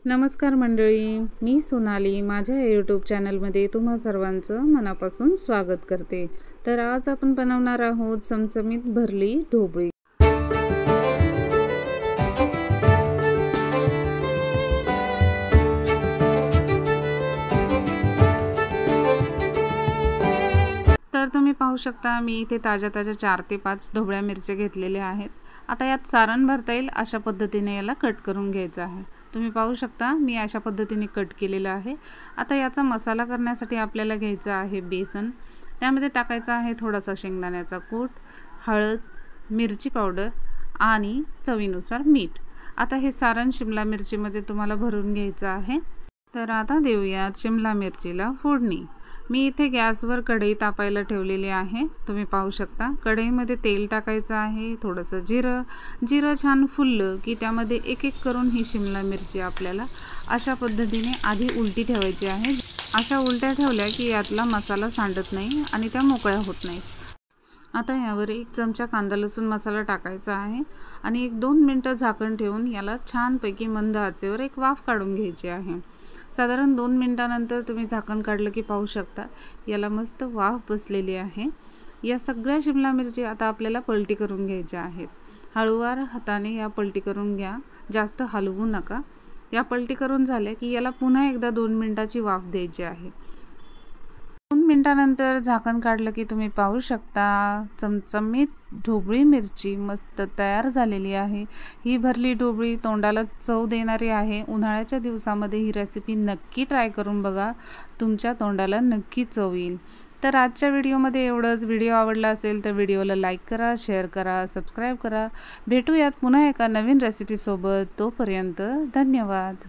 नमस्कार मंडळी, मी सोनाली माझ्या यूट्यूब चॅनलमध्ये तुम्हा सर्वांचं मनापासून स्वागत करते। तर आज आपण बनवणार आहोत चमचमीत भरली ढोबळी। तर तुम्ही पाहू शकता मी इथे ताज्या 4 ते 5 ढोबळ्या मिरच्या घेतलेल्या आहेत। आता यात सारण भरता येईल अशा पद्धतीने याला कट करून घ्यायचं आहे। तुम्ही पाहू शकता मी अशा पद्धतीने कट केलेला आहे। आता याचा मसाला करण्यासाठी आपल्याला घ्यायचा आहे बेसन, त्यामध्ये टाकायचा आहे थोडासा शेंगदाण्याचा कूट, हळद, मिरची पावडर आणि चवीनुसार मीठ। आता हे सारण शिमला मिरचीमध्ये तुम्हाला भरून घ्यायचं आहे। तर आता देऊया शिमला मिरचीला फोडणी। मी इथे गॅसवर कढई तापायला ठेवलेली आहे। तुम्ही पाहू शकता कढईमध्ये तेल टाकायचं आहे, थोडंसं जिरं छान फुललं की त्यामध्ये एक एक करून ही शिमला मिरची आपल्याला अशा पद्धतीने आधी उलटी ठेवायची आहे। अशा उलट्या ठेवल्या की यातला मसाला सांडत नाही आणि त्या मोकळ्या होत नाही। आता यावर 1 चमचा कांदा लसूण मसाला टाकायचा आहे आणि 1-2 मिनिटं झाकण ठेवून याला छानपैकी मंद आचेवर एक वाफ काढून घ्यायची आहे। साधारण 2 मिनिटांनंतर तुम्ही झाकण काढलं की पाहू शकता याला मस्त वाफ बसलेली आहे। या सगळ्या शिमला मिरची आता आपल्याला पलटी करून घ्यायच्या आहेत। हळूवार हाताने या पलटी करून घ्या, जास्त हलवू नका। या पलटी करून झाल्या की याला पुन्हा एकदा 2 मिनिटाची वाफ द्यायची आहे। 2 मिनिटांनंतर झाकण काढलं की तुम्ही पाहू शकता चमचमीत ढोबळी मिरची मस्त तयार झालेली आहे। ही भरली ढोबळी तोंडाला चव देणारी आहे। उन्हाळ्याच्या दिवसामध्ये ही रेसिपी नक्की ट्राय करून बघा, तुमच्या तोंडाला नक्की चव येईल। तर आजच्या व्हिडिओमध्ये एवढंच। व्हिडिओ आवडला असेल तर व्हिडिओला लाईक करा, शेअर करा, सबस्क्राईब करा। भेटूयात पुन्हा एका नवीन रेसिपीसोबत। तोपर्यंत धन्यवाद।